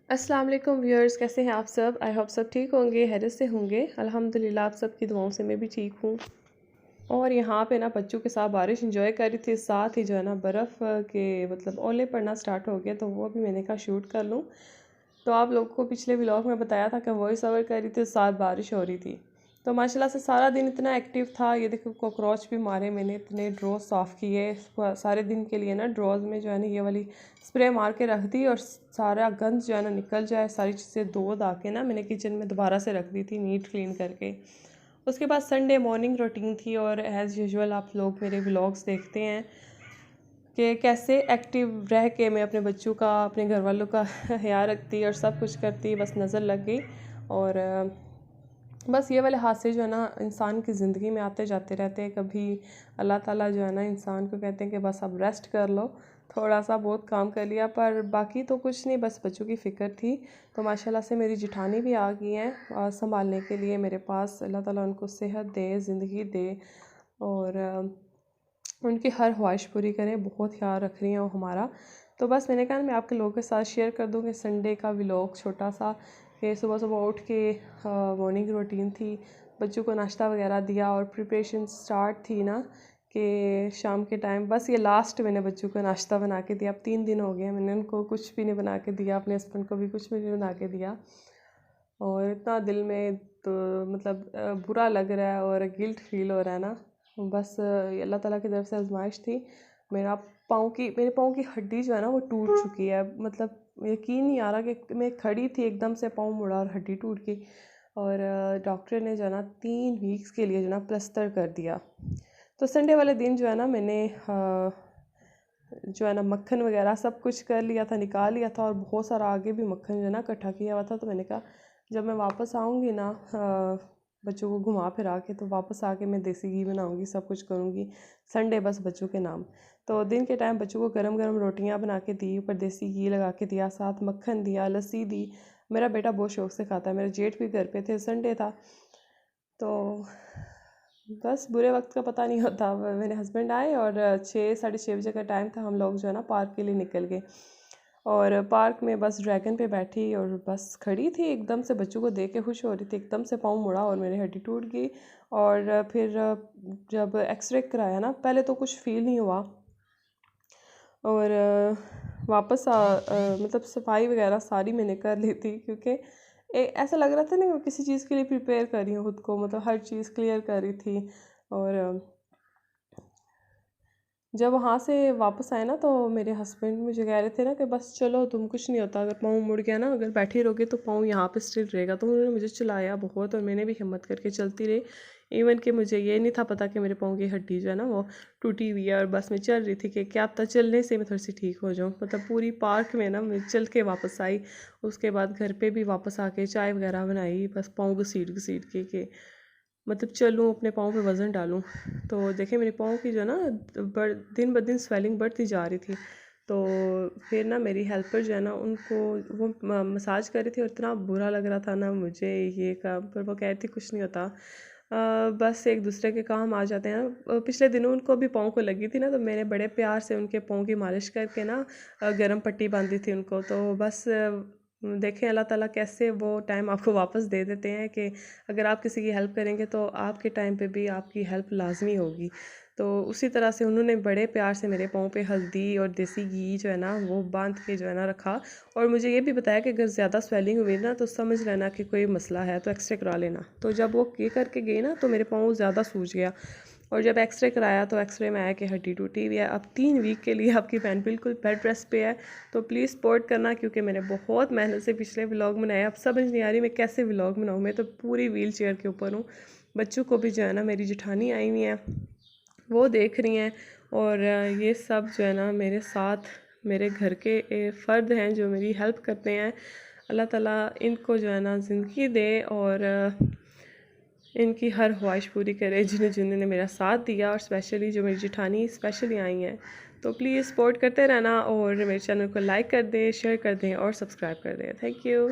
अस्सलाम वालेकुम व्यूअर्स, कैसे हैं आप सब। आई होप सब ठीक होंगे, हैरत से होंगे। अल्हम्दुलिल्लाह आप सबकी दुआओं से मैं भी ठीक हूँ। और यहाँ पे ना बच्चों के साथ बारिश इंजॉय कर रही थी, साथ ही जो है ना बर्फ़ के मतलब ओले पड़ना स्टार्ट हो गया, तो वो भी मैंने कहा शूट कर लूँ। तो आप लोगों को पिछले व्लॉग में बताया था कि वॉइस ओवर कर रही थी, साथ बारिश हो रही थी। तो माशाल्लाह से सारा दिन इतना एक्टिव था। ये देखो कॉकरोच भी मारे मैंने, इतने ड्रॉज साफ़ किए सारे दिन के लिए ना। ड्रॉज में जो है ना ये वाली स्प्रे मार के रख दी, और सारा गंद जो है ना निकल जाए, सारी चीज़ें धो धा के ना मैंने किचन में दोबारा से रख दी थी नीट क्लीन करके। उसके बाद संडे मॉर्निंग रूटीन थी, और एज़ यूजुअल आप लोग मेरे व्लॉग्स देखते हैं कि कैसे एक्टिव रह के मैं अपने बच्चों का, अपने घर वालों का ख्याल रखती और सब कुछ करती। बस नज़र लग गई, और बस ये वाले हादसे जो है ना इंसान की ज़िंदगी में आते जाते रहते हैं। कभी अल्लाह ताला जो है ना इंसान को कहते हैं कि बस अब रेस्ट कर लो, थोड़ा सा बहुत काम कर लिया, पर बाकी तो कुछ नहीं, बस बच्चों की फ़िक्र थी। तो माशाल्लाह से मेरी जिठानी भी आ गई हैं संभालने के लिए मेरे पास। अल्लाह ताला उनको सेहत दे, ज़िंदगी दे, और उनकी हर ख्वाहिश पूरी करें। बहुत ख्याल रख रही हैं वो हमारा। तो बस मैंने कहा मैं आपके लोगों के साथ शेयर कर दूँ कि संडे का व्लॉग छोटा सा, कि सुबह सुबह उठ के मॉर्निंग रूटीन थी, बच्चों को नाश्ता वगैरह दिया, और प्रिपरेशन स्टार्ट थी ना कि शाम के टाइम बस ये लास्ट मैंने बच्चों को नाश्ता बना के दिया। अब 3 दिन हो गए मैंने उनको कुछ भी नहीं बना के दिया, अपने हस्बैंड को भी कुछ भी नहीं बना के दिया। और इतना दिल में तो मतलब बुरा लग रहा है और गिल्ट फील हो रहा है ना। बस ये अल्लाह ताला की तरफ से आजमाइश थी। मेरे पाँव की हड्डी जो है ना वो टूट चुकी है। मतलब यकीन नहीं आ रहा कि मैं खड़ी थी, एकदम से पाँव मुड़ा और हड्डी टूट गई। और डॉक्टर ने जो है ना 3 वीक्स के लिए जो है ना प्लास्टर कर दिया। तो संडे वाले दिन जो है ना मैंने जो है ना मक्खन वगैरह सब कुछ कर लिया था, निकाल लिया था, और बहुत सारा आगे भी मक्खन जो है ना इकट्ठा किया हुआ था। तो मैंने कहा जब मैं वापस आऊँगी ना बच्चों को घुमा फिरा के, तो वापस आके मैं देसी घी बनाऊँगी, सब कुछ करूँगी। संडे बस बच्चों के नाम। तो दिन के टाइम बच्चों को गरम गरम रोटियां बना के दी, ऊपर देसी घी लगा के दिया, साथ मक्खन दिया, लस्सी दी। मेरा बेटा बहुत शौक से खाता है, मेरे जेठ भी घर पे थे, संडे था। तो बस बुरे वक्त का पता नहीं होता। मेरे हस्बैंड आए, और 6 साढ़े 6 बजे का टाइम था। हम लोग जो है ना पार्क के लिए निकल गए, और पार्क में बस ड्रैगन पे बैठी और बस खड़ी थी, एकदम से बच्चों को देख के खुश हो रही थी, एकदम से पाँव मुड़ा और मेरी हड्डी टूट गई। और फिर जब एक्सरे कराया ना, पहले तो कुछ फील नहीं हुआ, और वापस मतलब सफाई वगैरह सारी मैंने कर ली थी, क्योंकि ऐसा लग रहा था ना मैं किसी चीज़ के लिए प्रिपेयर कर रही हूँ खुद को, मतलब हर चीज़ क्लियर कर रही थी। और जब वहाँ से वापस आए ना, तो मेरे हस्बैंड मुझे कह रहे थे ना कि बस चलो, तुम कुछ नहीं होता, अगर पाँव मुड़ गया ना, अगर बैठी रहोगे तो पाँव यहाँ पे स्टिल रहेगा। तो उन्होंने मुझे चिल्लाया बहुत, और मैंने भी हिम्मत करके चलती रही। इवन कि मुझे ये नहीं था पता कि मेरे पाँव की हड्डी जो है ना वो टूटी हुई है, और बस मैं चल रही थी कि क्या पता चलने से मैं थोड़ी सी ठीक हो जाऊँ। मतलब पूरी पार्क में ना मैं चल के वापस आई। उसके बाद घर पे भी वापस आके चाय वगैरह बनाई, बस पाँव घसीट घसीट के मतलब चलूँ, अपने पाँव पे वज़न डालूँ। तो देखिए मेरे पाँव की जो है ना दिन ब दिन स्वेलिंग बढ़ती जा रही थी। तो फिर ना मेरी हेल्पर जो है ना उनको वो मसाज कर रही थी, और इतना बुरा लग रहा था ना मुझे ये काम, पर वो कह रही थी कुछ नहीं होता। बस एक दूसरे के काम आ जाते हैं। पिछले दिनों उनको भी पाँव को लगी थी ना, तो मैंने बड़े प्यार से उनके पाँव की मालिश करके ना गर्म पट्टी बांधी थी उनको। तो बस देखें अल्लाह ताला कैसे वो टाइम आपको वापस दे देते हैं, कि अगर आप किसी की हेल्प करेंगे तो आपके टाइम पे भी आपकी हेल्प लाजमी होगी। तो उसी तरह से उन्होंने बड़े प्यार से मेरे पाँव पे हल्दी और देसी घी जो है ना वो बांध के जो है ना रखा, और मुझे ये भी बताया कि अगर ज़्यादा स्वेलिंग हुई ना तो समझ लेना कि कोई मसला है, तो एक्सरे करा लेना। तो जब वो ये करके गई ना, तो मेरे पाँव ज़्यादा सूज गया, और जब एक्सरे कराया तो एक्सरे में आया कि हड्डी टूटी हुई है। अब 3 वीक के लिए आपकी बहन बिल्कुल बेड रेस्ट पे है। तो प्लीज़ सपोर्ट करना, क्योंकि मैंने बहुत मेहनत से पिछले व्लॉग बनाए। अब समझ नहीं आ रही मैं कैसे व्लॉग बनाऊँ, मैं तो पूरी व्हील चेयर के ऊपर हूँ। बच्चों को भी जो है ना मेरी जेठानी आई हुई हैं, वो देख रही हैं, और ये सब जो है ना मेरे साथ मेरे घर के फ़र्द हैं जो मेरी हेल्प करते हैं। अल्लाह ताला इनको जो है ना ज़िंदगी दे, और इनकी हर ख्वाहिश पूरी करे जिन्हें जिन्होंने मेरा साथ दिया, और स्पेशली जो मेरी जेठानी स्पेशली आई हैं। तो प्लीज़ सपोर्ट करते रहना, और मेरे चैनल को लाइक कर दें, शेयर कर दें, और सब्सक्राइब कर दें। Thank you.